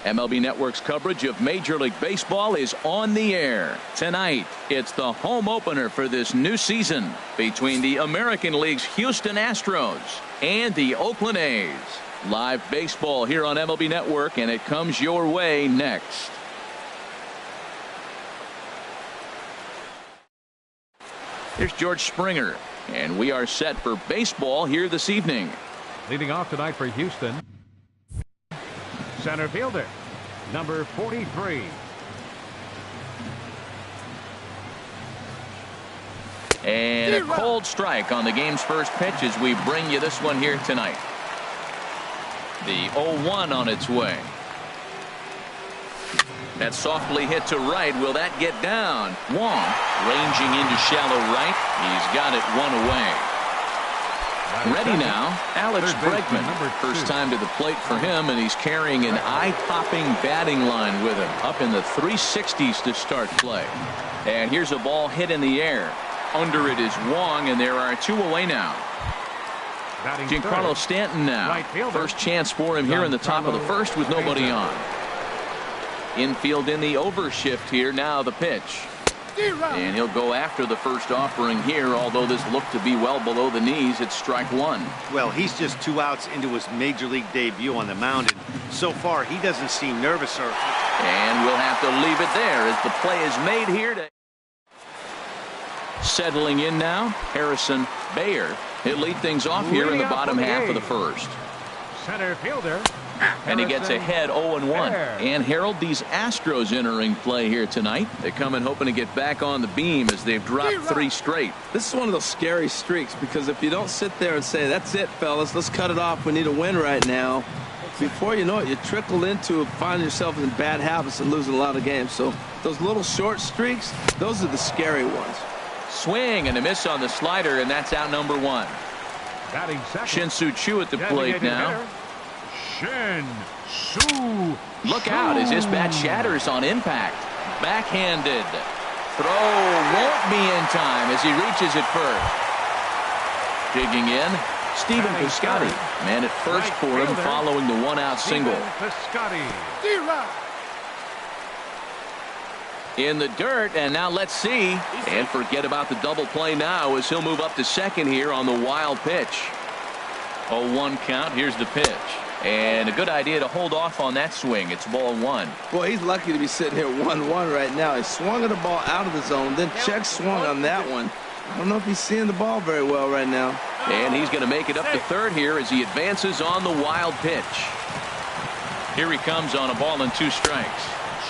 MLB Network's coverage of Major League Baseball is on the air. Tonight, it's the home opener for this new season between the American League's Houston Astros and the Oakland A's. Live baseball here on MLB Network, and it comes your way next. Here's George Springer, and we are set for baseball here this evening. Leading off tonight for Houston, center fielder, number 43. And a cold strike on the game's first pitch as we bring you this one here tonight. The 0-1 on its way. That softly hit to right. Will that get down? Wong ranging into shallow right. He's got it one away. Ready now, Alex Bregman. First time to the plate for him, and he's carrying an eye-popping batting line with him. Up in the 360s to start play. And here's a ball hit in the air. Under it is Wong, and there are two away now. Giancarlo Stanton now. First chance for him here in the top of the first with nobody on. Infield in the overshift here. Now the pitch. And he'll go after the first offering here, although this looked to be well below the knees. It's strike one. Well, he's just 2 outs into his major league debut on the mound, and so far he doesn't seem nervous. And we'll have to leave it there as the play is made here. Settling in now, Harrison Bader. He'll lead things off here in the bottom half of the first. Center fielder. And he gets ahead 0-1. And Harold, these Astros entering play here tonight. They come in hoping to get back on the beam as they've dropped 3 straight. This is one of those scary streaks, because if you don't sit there and say, that's it, fellas, let's cut it off, we need a win right now, before you know it, you trickle into finding yourself in bad habits and losing a lot of games. So those little short streaks, those are the scary ones. Swing and a miss on the slider, and that's out number 1. Shin-Soo Choo at the plate now. Shin-Soo. Look out as this bat shatters on impact. Backhanded. Throw won't be in time as he reaches it first. Digging in, Stephen Piscotty. Man at first for him following the 1-out single. In the dirt, and now let's see. And forget about the double play now as he'll move up to second here on the wild pitch. 0-1 count. Here's the pitch. And a good idea to hold off on that swing. It's ball 1. Boy, he's lucky to be sitting here 1-1 right now. He swung at the ball out of the zone, then check swung on that one. I don't know if he's seeing the ball very well right now. And he's going to make it up to third here as he advances on the wild pitch. Here he comes on a ball and 2 strikes.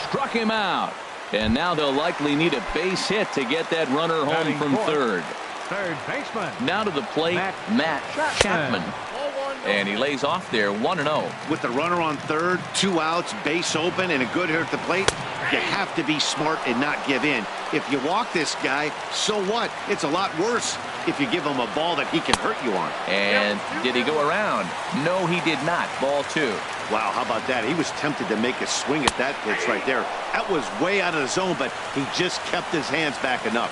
Struck him out. And now they'll likely need a base hit to get that runner home from third. Third baseman. Now to the plate, Matt Chapman. And he lays off there 1-0. With the runner on third, 2 outs, base open, and a good hitter at the plate, you have to be smart and not give in. If you walk this guy, so what? It's a lot worse if you give him a ball that he can hurt you on. And did he go around? No, he did not. Ball 2. Wow, how about that? He was tempted to make a swing at that pitch right there. That was way out of the zone, but he just kept his hands back enough.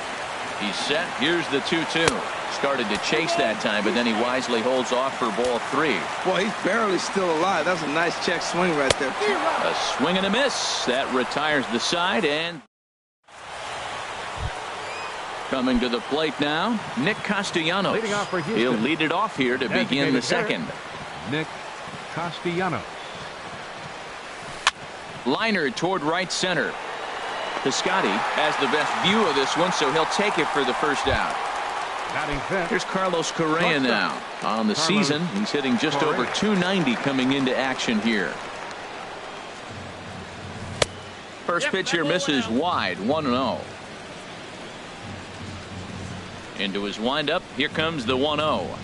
He's set. Here's the 2-2. Started to chase that time, but then he wisely holds off for ball 3. Boy, he's barely still alive. That's a nice check swing right there. A swing and a miss. That retires the side, and coming to the plate now, Nick Castellanos. He'll lead it off here to begin the second. Nick Castellanos. Liner toward right center. Piscotty has the best view of this one, so he'll take it for the first out. Here's Carlos Correa now. On the season, he's hitting just over 290 coming into action here. First pitch here misses wide, 1-0. Into his windup, here comes the 1-0.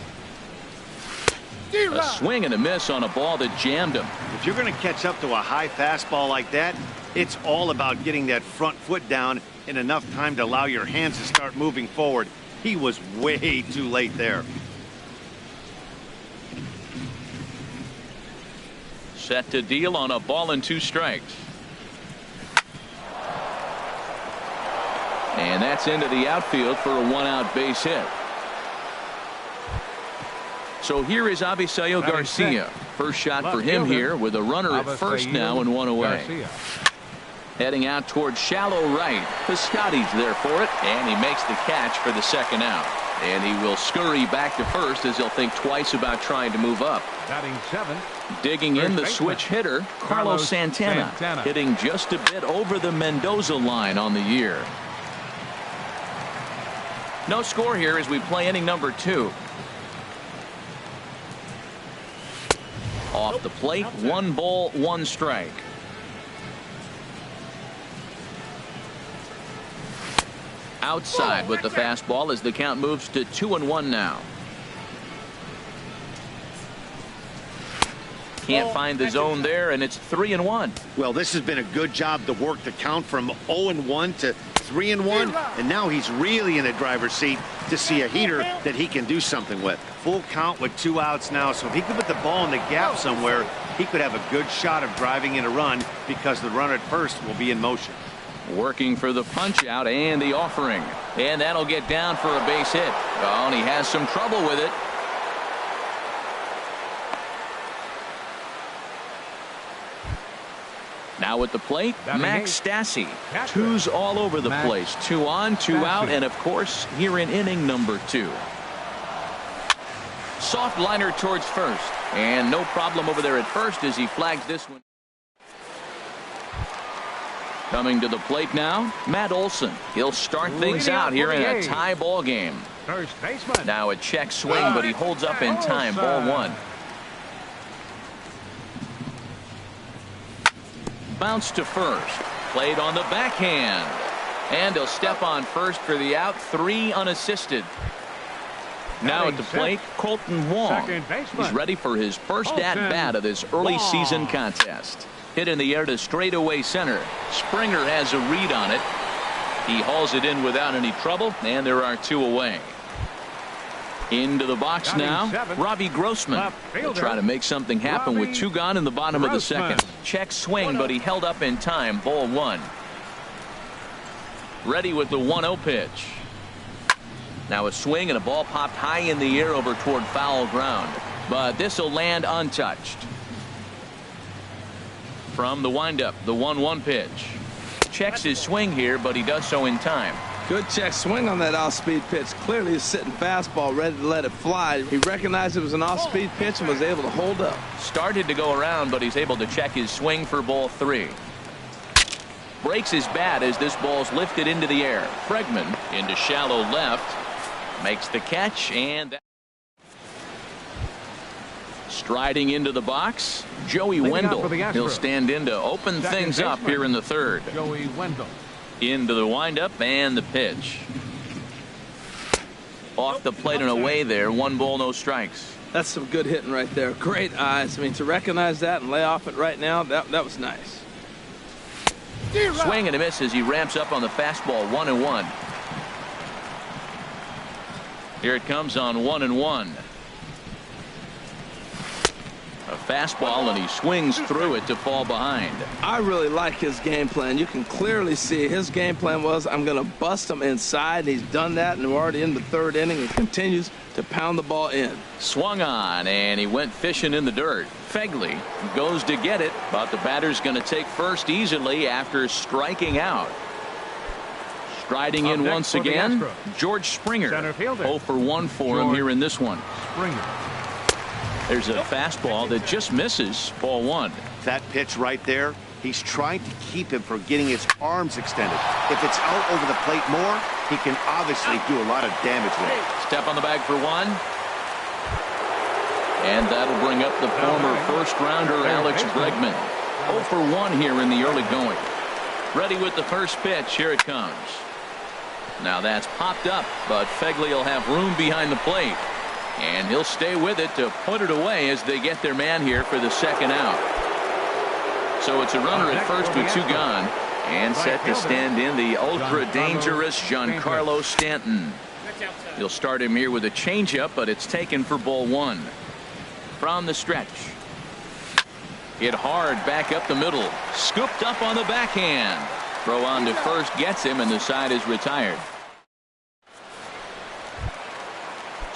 A swing and a miss on a ball that jammed him. If you're going to catch up to a high fastball like that, it's all about getting that front foot down in enough time to allow your hands to start moving forward. He was way too late there. Set to deal on a ball and 2 strikes. And that's into the outfield for a 1-out base hit. So here is Avisail Garcia. First shot for him here with a runner at first now and one away. Heading out towards shallow right. Piscotty's there for it, and he makes the catch for the second out. And he will scurry back to first as he'll think twice about trying to move up. Batting 7. Digging in the switch hitter, Carlos Santana, hitting just a bit over the Mendoza line on the year. No score here as we play inning number 2. Off the plate, 1 ball, 1 strike. Outside with the fastball as the count moves to 2-1 now. Can't find the zone there, and it's 3-1. Well, this has been a good job to work the count from 0-1 to 3-1, and now he's really in the driver's seat to see a heater that he can do something with. Full count with 2 outs now, so if he could put the ball in the gap somewhere, he could have a good shot of driving in a run because the runner at first will be in motion. Working for the punch out and the offering, and that'll get down for a base hit. Oh, and he has some trouble with it. Now at the plate, Max Stassi. 2s all over the place. 2 on, 2 out, and of course here in inning number 2. Soft liner towards first, and no problem over there at first as he flags this one. Coming to the plate now, Matt Olson. He'll start things out here in a tie ball game. First baseman. Now a check swing, but he holds up in time. Ball 1. Bounce to first. Played on the backhand. And he'll step on first for the out. 3 unassisted. Now at the plate, Colton Wong. He's ready for his first at-bat of this early season contest. Hit in the air to straightaway center. Springer has a read on it. He hauls it in without any trouble, and there are 2 away. Into the box now, Robbie Grossman. He'll try to make something happen with 2 gone in the bottom of the second. Check swing, but he held up in time. Ball 1. Ready with the 1-0 pitch. Now a swing and a ball popped high in the air over toward foul ground. But this will land untouched. From the windup, the 1-1 pitch. Checks his swing here, but he does so in time. Good check swing on that off-speed pitch. Clearly he's sitting fastball ready to let it fly. He recognized it was an off-speed pitch and was able to hold up. Started to go around, but he's able to check his swing for ball 3. Breaks his bat as this ball's lifted into the air. Bregman into shallow left. Makes the catch, and striding into the box, Joey Wendell. He'll stand in to open things up here in the 3rd. Joey Wendell. Into the windup and the pitch. Off the plate and away there. 1 ball, no strikes. That's some good hitting right there. Great eyes. I mean, to recognize that and lay off it right now, that was nice. Swing and a miss as he ramps up on the fastball. 1-1. Here it comes on 1-1. A fastball, and he swings through it to fall behind. I really like his game plan. You can clearly see his game plan was, I'm going to bust him inside, and he's done that, and we're already in the 3rd inning and continues to pound the ball in. Swung on, and he went fishing in the dirt. Fegley goes to get it, but the batter's going to take first easily after striking out. Striding in once again, George Springer. 0 for 1 for him here in this one. Springer. There's a fastball that just misses. Ball 1. That pitch right there, he's trying to keep him from getting his arms extended. If it's out over the plate more, he can obviously do a lot of damage with it. Step on the bag for 1. And that'll bring up the former first-rounder Alex Bregman. 0 for 1 here in the early going. Ready with the first pitch. Here it comes. Now that's popped up, but Fegley will have room behind the plate. And he'll stay with it to put it away as they get their man here for the second out. So it's a runner at first with 2 gone. And set to stand in the ultra-dangerous Giancarlo Stanton. He'll start him here with a changeup, but it's taken for ball 1. From the stretch. Hit hard back up the middle. Scooped up on the backhand. Throw on to first gets him, and the side is retired.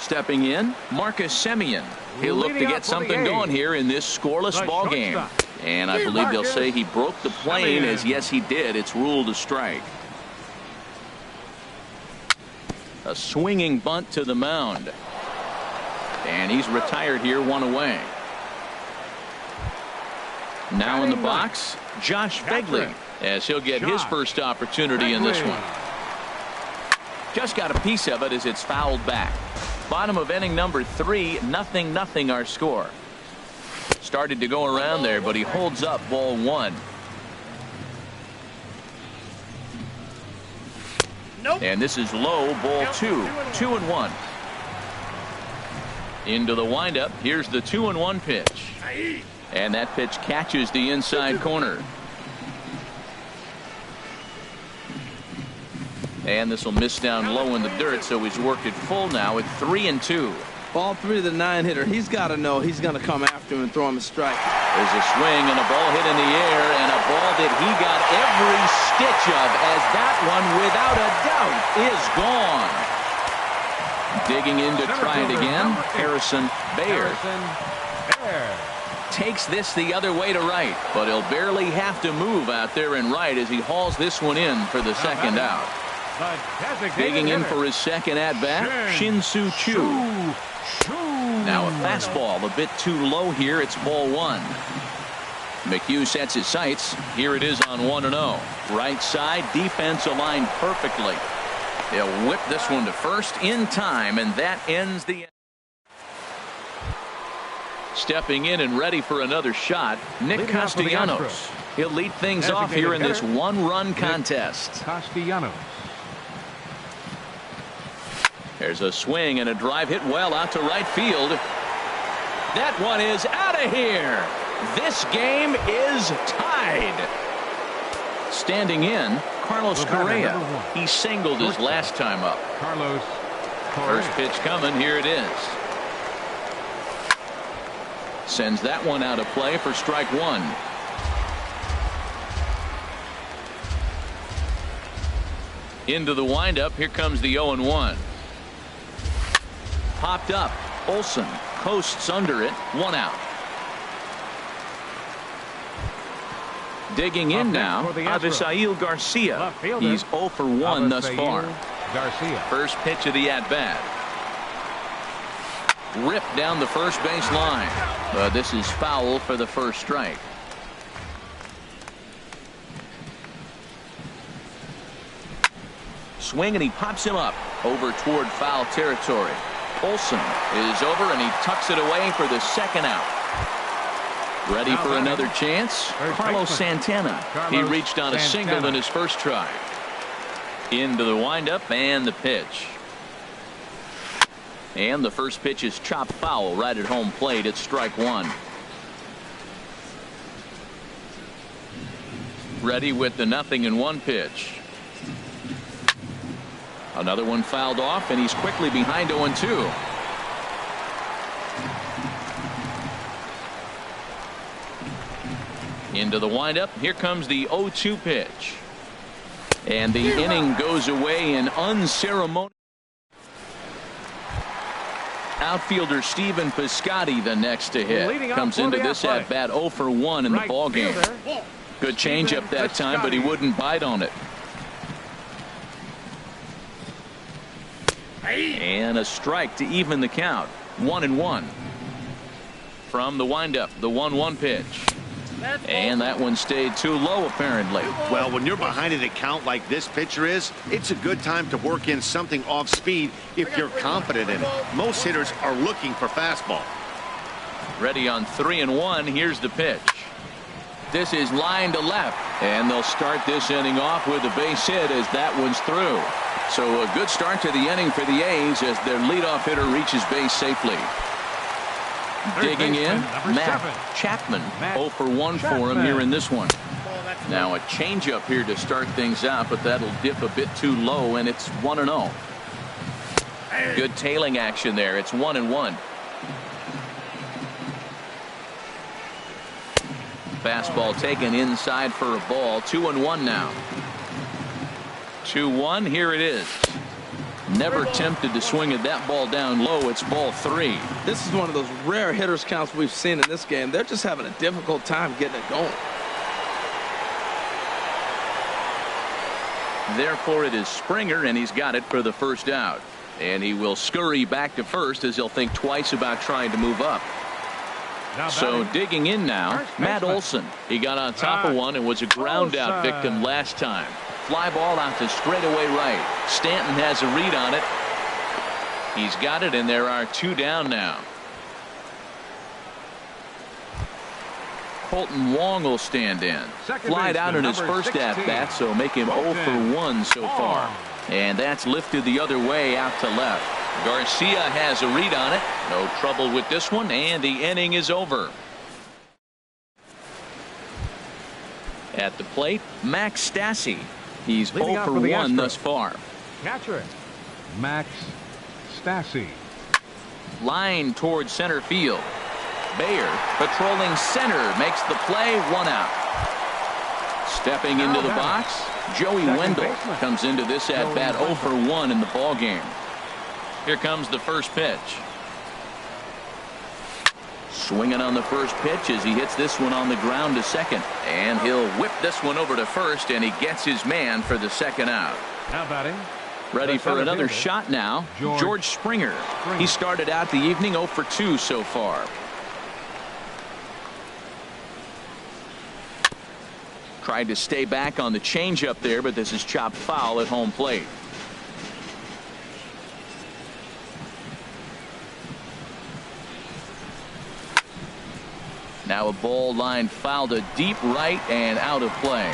stepping in, Marcus Semien. He'll look to get something going here in this scoreless ball game. And I believe they'll say he broke the plane, as yes he did. It's ruled a strike. A swinging bunt to the mound. And he's retired here, 1 away. Now in the box, Josh Begley, as he'll get his first opportunity in this one. Just got a piece of it as it's fouled back. Bottom of inning number 3, 0-0 our score. Started to go around there, but he holds up ball 1. Nope. And this is low, ball 2, 2-1. Into the windup. Here's the 2-1 pitch. And that pitch catches the inside corner. And this will miss down low in the dirt, so he's worked it full now at 3-2. Ball 3 to the 9 hitter. He's got to know he's going to come after him and throw him a strike. There's a swing and a ball hit in the air, and a ball that he got every stitch of, as that one, without a doubt, is gone. Digging in to try it again, Harrison Baer. Takes this the other way to right, but he'll barely have to move out there and right as he hauls this one in for the second out. Digging in for his second at-bat, Shin-Soo Choo. Now a fastball a bit too low here. It's ball 1. McHugh sets his sights. Here it is on 1-0. Right side, defense aligned perfectly. They'll whip this one to first in time, and that ends the... Stepping in and ready for another shot, Nick Castellanos. He'll lead things off here in this one-run contest. Castellanos. There's a swing and a drive hit well out to right field. That one is out of here. This game is tied. Standing in, Carlos Correa. He singled his last time up. Carlos Correa. First pitch coming. Here it is. Sends that one out of play for strike 1. Into the windup. Here comes the 0-1. Popped up. Olsen coasts under it. 1 out. Digging in now, Avisail Garcia. He's 0 for 1 thus far. Garcia. First pitch of the at-bat. Ripped down the first base line. But this is foul for the first strike. Swing, and he pops him up over toward foul territory. Olsen is over, and he tucks it away for the second out. Ready for another chance? Carlos Santana. He reached on a single in his first try. Into the windup and the pitch. And the first pitch is chopped foul right at home plate. It's strike 1. Ready with the 0-1 pitch. Another one fouled off, and he's quickly behind 0-2. Into the windup. Here comes the 0-2 pitch. And the inning goes away in unceremonious. Outfielder Stephen Piscotty the next to hit. Comes into this at bat 0 for 1 in the ball game. Good changeup that time, but he wouldn't bite on it. And a strike to even the count. 1-1. From the windup, the 1-1 pitch. And that one stayed too low, apparently. Well, when you're behind an account like this pitcher is, it's a good time to work in something off speed if you're confident in it. Most hitters are looking for fastball. Ready on 3-1. Here's the pitch. This is line to left, and they'll start this inning off with a base hit as that one's through. So a good start to the inning for the A's as their leadoff hitter reaches base safely. Digging in, Matt Chapman. 0 for 1 for him here in this one. Now a changeup here to start things out, but that'll dip a bit too low, and it's 1-0. Good tailing action there. It's 1-1. Fastball taken inside for a ball. 2-1 now. 2-1. Here it is. Never tempted to swing at that ball down low. It's ball 3. This is one of those rare hitters counts we've seen in this game. They're just having a difficult time getting it going. Therefore, it is Springer, and he's got it for the first out. And he will scurry back to first as he'll think twice about trying to move up. So digging in now, Matt Olson. He got on top of one and was a ground out victim last time. Fly ball out to straightaway right. Stanton has a read on it. He's got it, and there are 2 down now. Colton Wong will stand in. Flied out in his first at-bat, so make him 0 for 1 so far. And that's lifted the other way out to left. Garcia has a read on it. No trouble with this one, and the inning is over. At the plate, Max Stassi. He's 0 for 1 thus far. Catcher, Max Stassi. Line towards center field. Bayer patrolling center makes the play. 1 out. Stepping into the box, Joey Wendell comes into this at bat 0 for 1 in the ball game. Here comes the first pitch. Swinging on the first pitch as he hits this one on the ground to second, and he'll whip this one over to first, and he gets his man for the second out. Now batting. Ready for another shot now, George Springer. He started out the evening 0 for 2 so far. Tried to stay back on the changeup there, but this is chopped foul at home plate. Now a ball line foul to deep right and out of play.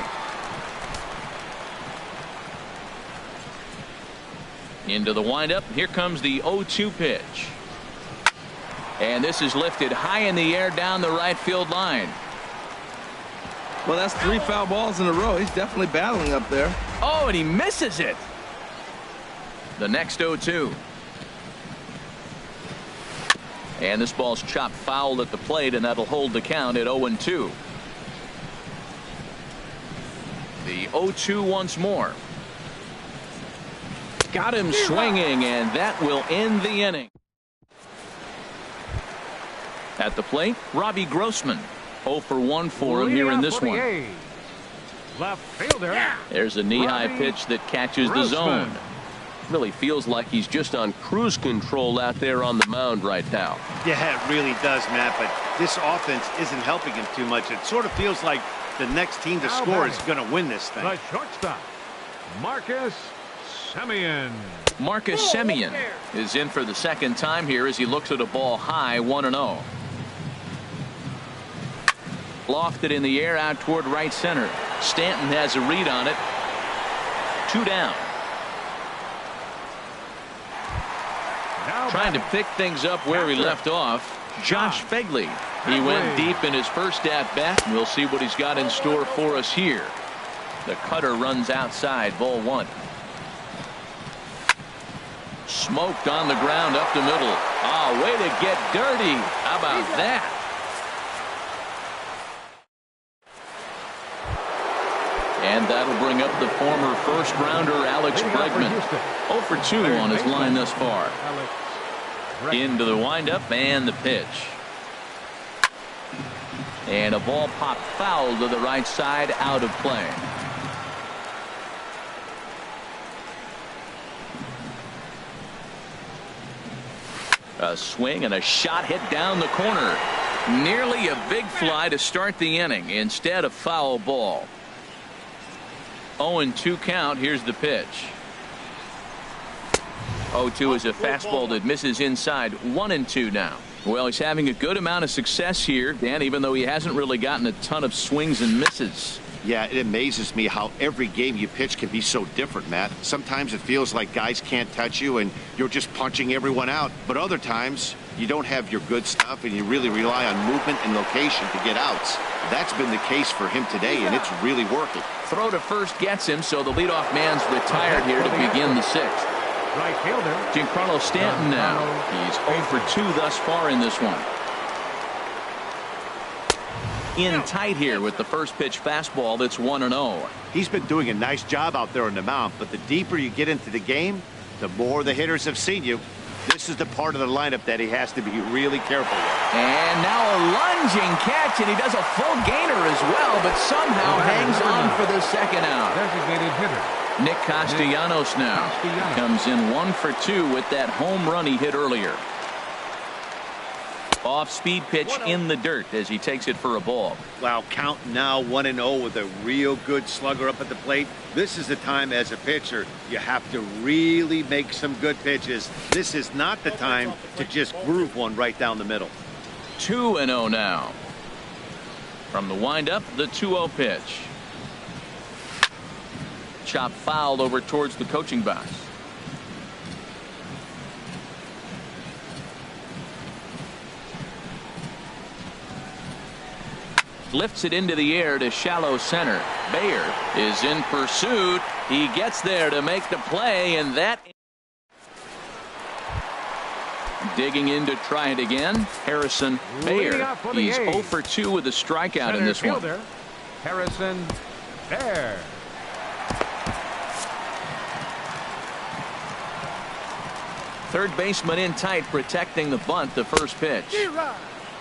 Into the windup. Here comes the 0-2 pitch. And this is lifted high in the air down the right field line. Well, that's 3 foul balls in a row. He's definitely battling up there. Oh, and he misses it. The next 0-2. And this ball's chopped foul at the plate, and that'll hold the count at 0-2. The 0-2 once more. Got him swinging, and that will end the inning. At the plate, Robbie Grossman. 0 for 1 for him here in this one. Left fielder. There's a knee-high pitch that catches the zone. Really feels like he's just on cruise control out there on the mound right now. Yeah, it really does, Matt, but this offense isn't helping him too much. It sort of feels like the next team to score is going to win this thing. The shortstop, Marcus Semien. Marcus Semien is in for the second time here as he looks at a ball high 1-0. Lofted in the air out toward right center. Stanton has a read on it. 2 down. Trying to pick things up where he left off, Josh Fegley. He went deep in his first at-bat. We'll see what he's got in store for us here. The cutter runs outside, ball 1. Smoked on the ground up the middle. Oh, way to get dirty. How about that? And that'll bring up the former first-rounder Alex Bregman. 0 for 2 on his line thus far. Into the windup and the pitch. And a ball popped foul to the right side, out of play. A swing and a shot hit down the corner. Nearly a big fly to start the inning. Instead, a foul ball. 0-2 count. Here's the pitch. 0-2 is a fastball that misses inside. 1-2 now. Well, he's having a good amount of success here, Dan, even though he hasn't really gotten a ton of swings and misses. Yeah, it amazes me how every game you pitch can be so different, Matt. Sometimes it feels like guys can't touch you and you're just punching everyone out. But other times you don't have your good stuff and you really rely on movement and location to get outs. That's been the case for him today, and it's really working. Throw to first gets him, so the leadoff man's retired here to begin the 6th. Right fielder. Giancarlo Stanton now. He's 0 for 2 thus far in this one. In tight here with the first pitch fastball that's 1-0. He's been doing a nice job out there on the mound, but the deeper you get into the game, The more the hitters have seen you, this is the part of the lineup that he has to be really careful with. And now a lunging catch, and he does a full gainer as well, but somehow hangs on for the second out. Designated hitter. Nick Castellanos now comes in 1 for 2 with that home run he hit earlier. Off-speed pitch in the dirt as he takes it for a ball. Wow, count now 1-0 with a real good slugger up at the plate. This is the time as a pitcher you have to really make some good pitches. This is not the time to just groove one right down the middle. 2-0 now. From the windup, the 2-0 pitch. Chop fouled over towards the coaching box. Lifts it into the air to shallow center. Bayer is in pursuit. He gets there to make the play, and that digging in to try it again. Harrison Bayer. He's 0 for 2 with a strikeout in this one. Harrison Bayer. Third baseman in tight, protecting the bunt. The first pitch.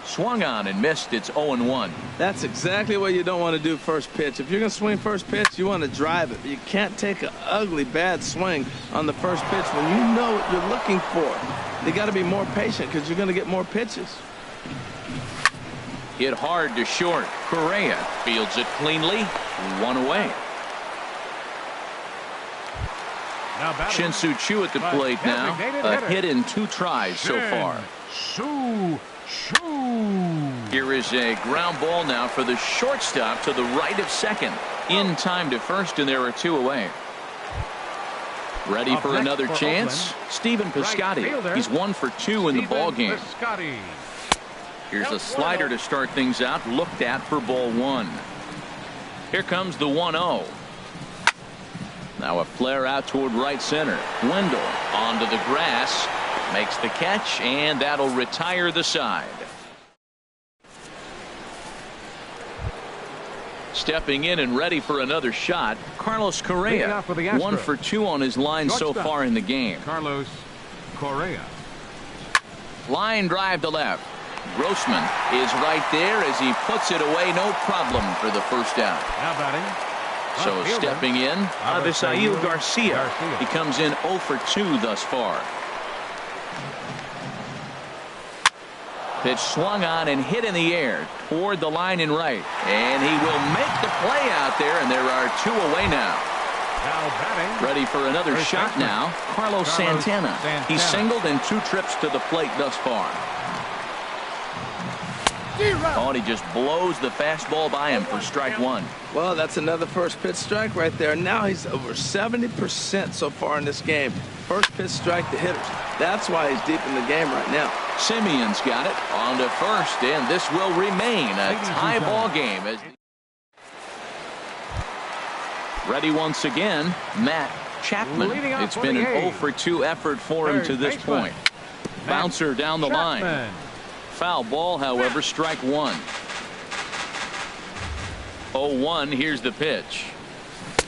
Swung on and missed. It's 0-1. That's exactly what you don't want to do first pitch. If you're going to swing first pitch, you want to drive it. But you can't take an ugly, bad swing on the first pitch when you know what you're looking for. You got to be more patient because you're going to get more pitches. Hit hard to short. Correa fields it cleanly. 1 away. Shin-Soo Choo at the plate now. A hit in 2 tries so far. Here is a ground ball now for the shortstop to the right of second. In time to first, and there are 2 away. Ready for another chance. Stephen Piscotty. He's 1 for 2 in the ball game. Here's a slider to start things out. Looked at for ball 1. Here comes the 1-0. Now a flare out toward right center. Wendell onto the grass. Makes the catch, and that'll retire the side. Stepping in and ready for another shot, Carlos Correa. 1 for 2 on his line so far in the game. Carlos Correa. Line drive to left. Grossman is right there as he puts it away. No problem for the first out. Now batting. So stepping in, Avisail Garcia. He comes in 0 for 2 thus far. Pitch swung on and hit in the air toward the line and right. And he will make the play out there, and there are 2 away now. Ready for another shot now. Carlos Santana. He's singled in 2 trips to the plate thus far. Oh, and he just blows the fastball by him for strike 1. Well, that's another first pitch strike right there. Now he's over 70% so far in this game. First pitch strike to hitters. That's why he's deep in the game right now. Simeon's got it on to first, and this will remain a tie ball game. Ready once again, Matt Chapman. It's been an 0 for 2 effort for him to this point. Bouncer down the line. Foul ball, however, strike 1. 0-1. Here's the pitch.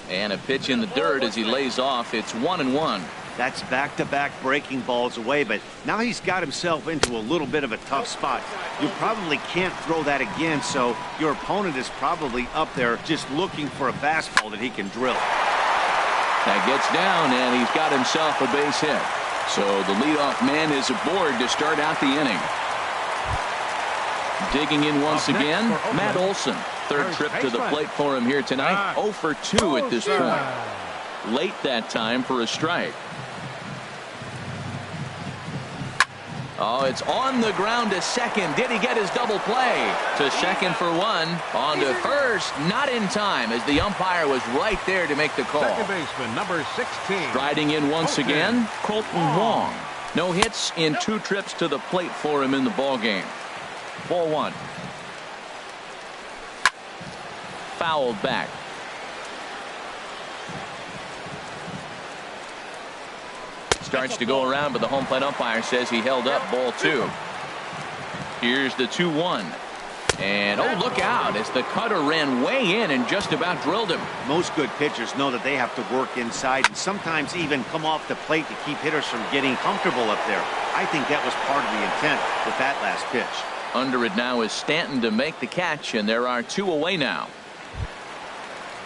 And a pitch in the dirt as he lays off. It's 1-1. That's back-to-back breaking balls away, but now he's got himself into a little bit of a tough spot. You probably can't throw that again, so your opponent is probably up there just looking for a fastball that he can drill. That gets down, and he's got himself a base hit. So the leadoff man is aboard to start out the inning. Digging in once again, Matt Olson. Third trip to the plate for him here tonight. 0 for 2 at this point. Late that time for a strike. Oh, it's on the ground to second. Did he get his double play? To second for 1. On to first. Not in time as the umpire was right there to make the call. Second baseman, number 16. Striding in once again, Colton Wong. No hits in 2 trips to the plate for him in the ball game. Ball 1. Fouled back. Starts to go around, but the home plate umpire says he held up. Ball 2. Here's the 2-1. And, oh, look out as the cutter ran way in and just about drilled him. Most good pitchers know that they have to work inside and sometimes even come off the plate to keep hitters from getting comfortable up there. I think that was part of the intent with that last pitch. Under it now is Stanton to make the catch, and there are 2 away now.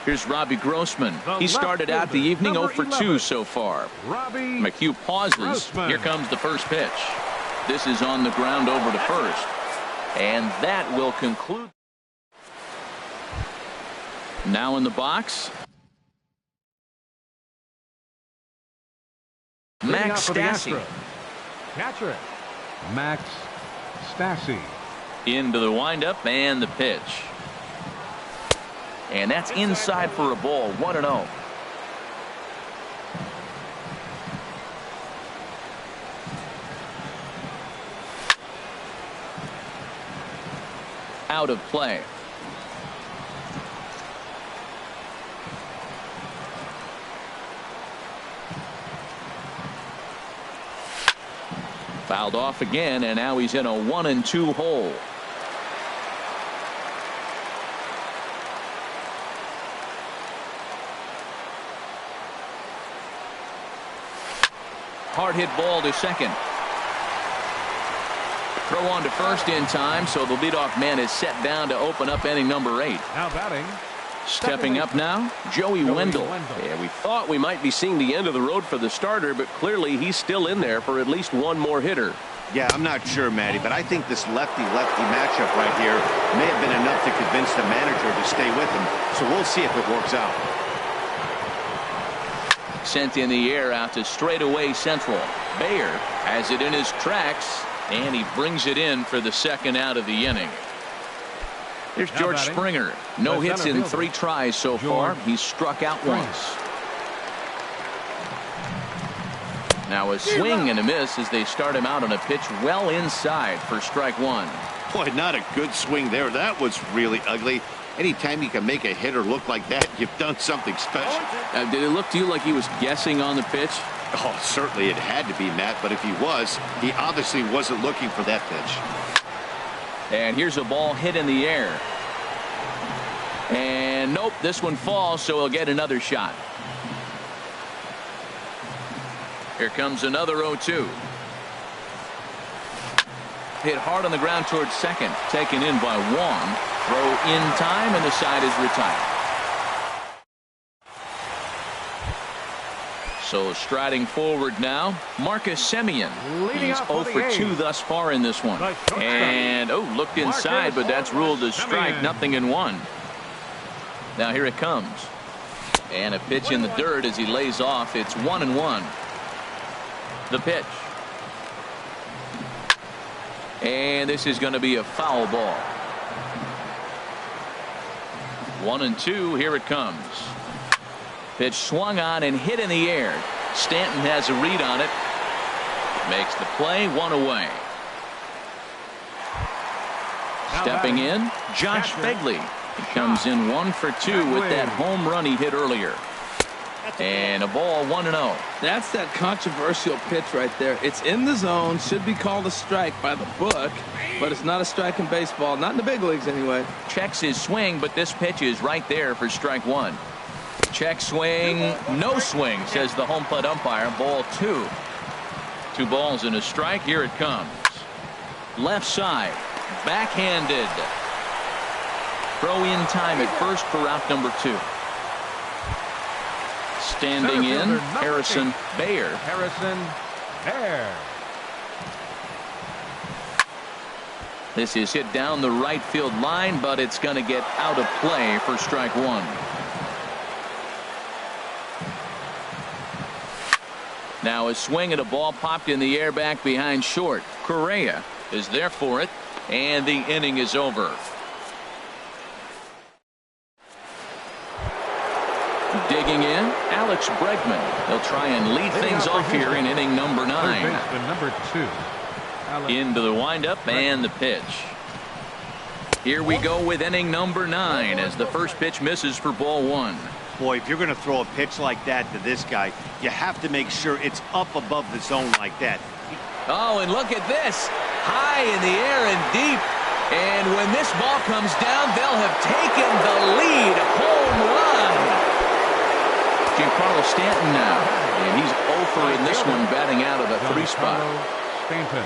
Here's Robbie Grossman. He started out the evening 0 for 2 so far. McHugh pauses. Here comes the first pitch. This is on the ground over to first. And that will conclude. Now in the box, Max Stassi. Catcher, Max Stassi. Into the windup and the pitch. And that's inside for a ball. 1-0. Out of play. Fouled off again, and now he's in a 1-2 hole. Hard hit ball to second. Throw on to first in time, so the leadoff man is set down to open up inning number 8. Now batting. Stepping up now, Joey Wendell. Yeah, we thought we might be seeing the end of the road for the starter, but clearly he's still in there for at least one more hitter. Yeah, I'm not sure, Matty, but I think this lefty-lefty matchup right here may have been enough to convince the manager to stay with him. So we'll see if it works out. Sent in the air out to straightaway central. Bayer has it in his tracks, and he brings it in for the second out of the inning. Here's George Springer. No hits in 3 tries so far. He's struck out once. Now a swing and a miss as they start him out on a pitch well inside for strike 1. Boy, not a good swing there. That was really ugly. Anytime you can make a hitter look like that, you've done something special. Did it look to you like he was guessing on the pitch? Oh, certainly it had to be, Matt, but if he was, he obviously wasn't looking for that pitch. And here's a ball hit in the air. And nope, this one falls, so he'll get another shot. Here comes another 0-2. Hit hard on the ground towards second. Taken in by Wong. Throw in time, and the side is retired. So striding forward now, Marcus Semien. He's 0 for 2 thus far in this one. And, oh, looked inside, but that's ruled a strike. 0-1. Now here it comes. And a pitch in the dirt as he lays off. It's 1-1. The pitch. And this is going to be a foul ball. 1-2. Here it comes. Pitch swung on and hit in the air. Stanton has a read on it. Makes the play. 1 away. Stepping in, Josh Begley. He comes in 1 for 2 with that home run he hit earlier. And a ball. 1-0. That's that controversial pitch right there. It's in the zone, should be called a strike by the book, but it's not a strike in baseball, not in the big leagues anyway. Checks his swing, but this pitch is right there for strike 1. Check swing, no swing, says the home plate umpire. Ball 2. 2 balls and a strike. Here it comes. Left side, backhanded. Throw in time at first for out number 2. Standing in, Harrison Bayer. This is hit down the right field line, but it's going to get out of play for strike 1. Now a swing and a ball popped in the air back behind short. Correa is there for it, and the inning is over. Digging in, Alex Bregman. They'll try and lead things off here in inning number 9. Number 2. Into the windup and the pitch. Here we go with inning number 9 as the first pitch misses for ball 1. Boy, if you're going to throw a pitch like that to this guy, you have to make sure it's up above the zone like that. Oh, and look at this. High in the air and deep. And when this ball comes down, they'll have taken the lead. Home run. Giancarlo Stanton now. And he's 0 for in this one, batting out of the 3 spot. Stanton.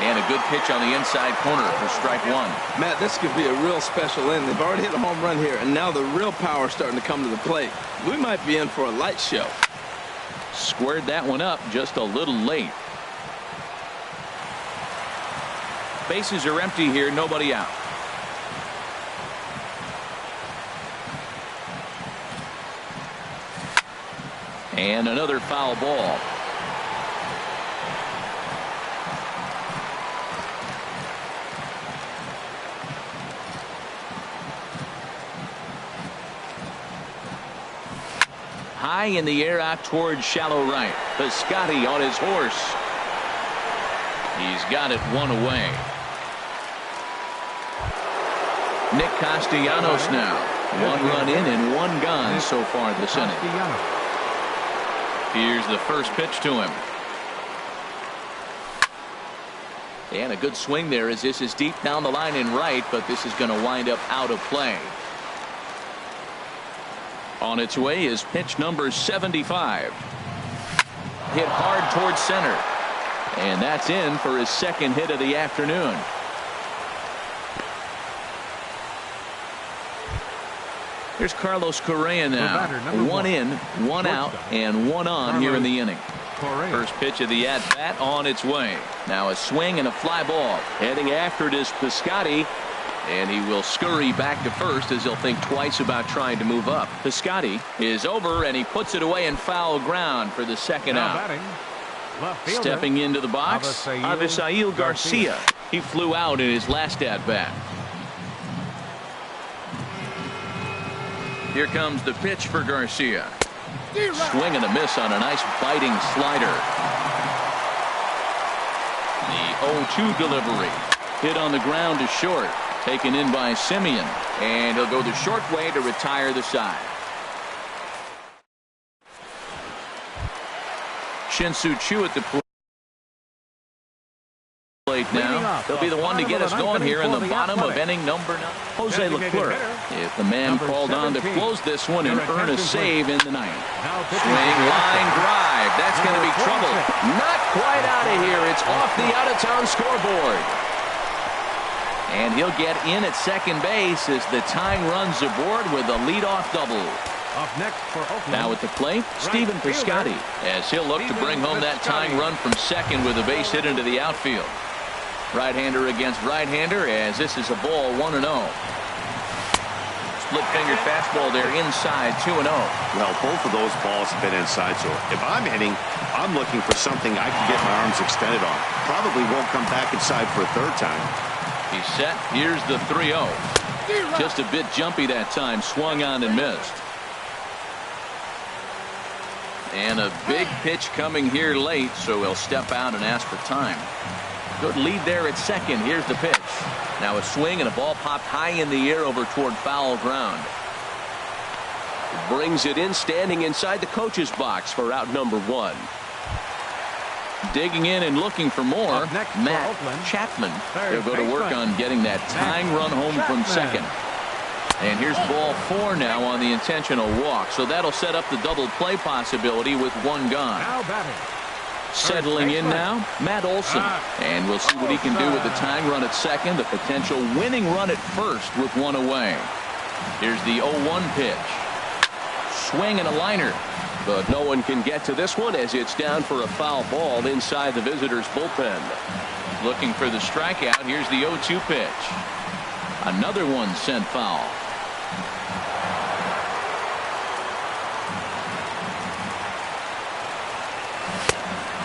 And a good pitch on the inside corner for strike 1. Matt, this could be a real special inning. They've already hit a home run here, and now the real power is starting to come to the plate. We might be in for a light show. Squared that one up just a little late. Bases are empty here, nobody out. And another foul ball. High in the air out towards shallow right. Piscotty on his horse. He's got it 1 away. Nick Castellanos now. 1 run in and 1 gone so far this inning. Here's the first pitch to him. And a good swing there as this is deep down the line in right, but this is going to wind up out of play. On its way is pitch number 75. Hit hard towards center. And that's in for his second hit of the afternoon. Here's Carlos Correa now. 1 in, 1 out, and 1 on here in the inning. First pitch of the at-bat on its way. Now a swing and a fly ball. Heading after it is Piscotty. And he will scurry back to first as he'll think twice about trying to move up. Piscotty is over, and he puts it away in foul ground for the second out. Stepping into the box, Avisail Garcia. He flew out in his last at-bat. Here comes the pitch for Garcia. Swing and a miss on a nice biting slider. The 0-2 delivery. Hit on the ground to short. Taken in by Simeon. And he'll go the short way to retire the side. Shin-Soo Choo at the plate now. He'll be the one to get us going here in the bottom of inning number 9. Jose Leclerc. If the man called on to close this one and earn a save in the 9th. Swing, line drive. That's going to be trouble. Not quite out of here. It's off the out-of-town scoreboard. And he'll get in at second base as the tying runs aboard with a leadoff double. Up next for Oakland. Now at the plate, Stephen Piscotty, as he'll look to bring home that tying run from second with a base hit into the outfield. Right-hander against right-hander as this is a ball 1-0. Split finger fastball there inside 2-0. Well, both of those balls have been inside, so if I'm hitting, I'm looking for something I can get my arms extended on. Probably won't come back inside for a third time. He's set. Here's the 3-0. Just a bit jumpy that time. Swung on and missed. And a big pitch coming here late, so he'll step out and ask for time. Good lead there at second. Here's the pitch. Now a swing and a ball popped high in the air over toward foul ground. Brings it in, standing inside the coach's box for out number 1. Digging in and looking for more, Matt Chapman. He'll go to work on getting that tying run home from second. And here's ball 4 now on the intentional walk. So that'll set up the double play possibility with 1 gone. Settling in now, Matt Olson. And we'll see what he can do with the tying run at second, the potential winning run at first with 1 away. Here's the 0-1 pitch. Swing and a liner. But no one can get to this one as it's down for a foul ball inside the visitors' bullpen. Looking for the strikeout. Here's the 0-2 pitch. Another one sent foul.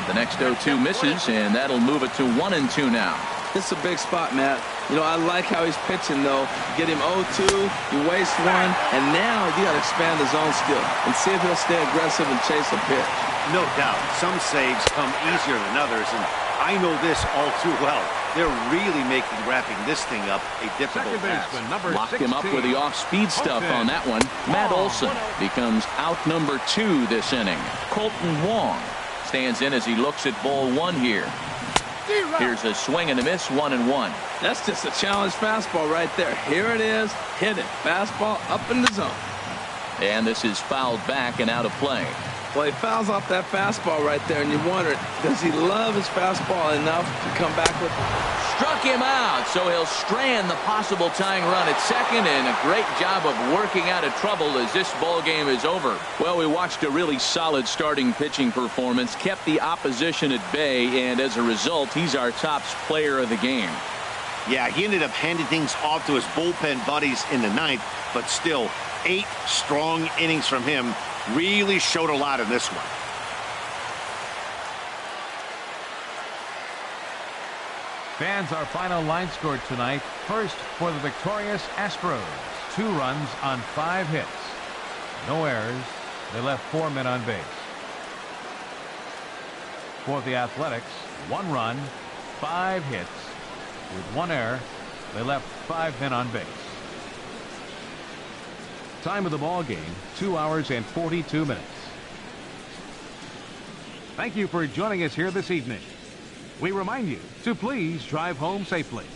The next 0-2 misses, and that'll move it to 1-2 now. It's a big spot, Matt. You know, I like how he's pitching, though. Get him 0-2, you waste 1, and now you got to expand the zone skill and see if he'll stay aggressive and chase a pitch. No doubt. Some saves come easier than others, and I know this all too well. They're really making wrapping this thing up a difficult task. Locked him up with the off-speed stuff on that one. Matt Olson becomes out number 2 this inning. Colton Wong stands in as he looks at ball 1 here. Here's a swing and a miss, 1-1. That's just a challenge fastball right there. Here it is. Hit it. Fastball up in the zone. And this is fouled back and out of play. Well, he fouls off that fastball right there, and you wonder, does he love his fastball enough to come back with it? Struck him out, so he'll strand the possible tying run at second, and a great job of working out of trouble as this ball game is over. Well, we watched a really solid starting pitching performance, kept the opposition at bay, and as a result, he's our top player of the game. Yeah, he ended up handing things off to his bullpen buddies in the ninth, but still, 8 strong innings from him really showed a lot in this one. Fans, our final line score tonight. First for the victorious Astros. 2 runs on 5 hits. No errors. They left 4 men on base. For the Athletics, 1 run, 5 hits. With 1 error, they left 5 men on base. Time of the ball game, 2 hours and 42 minutes. Thank you for joining us here this evening. We remind you to please drive home safely.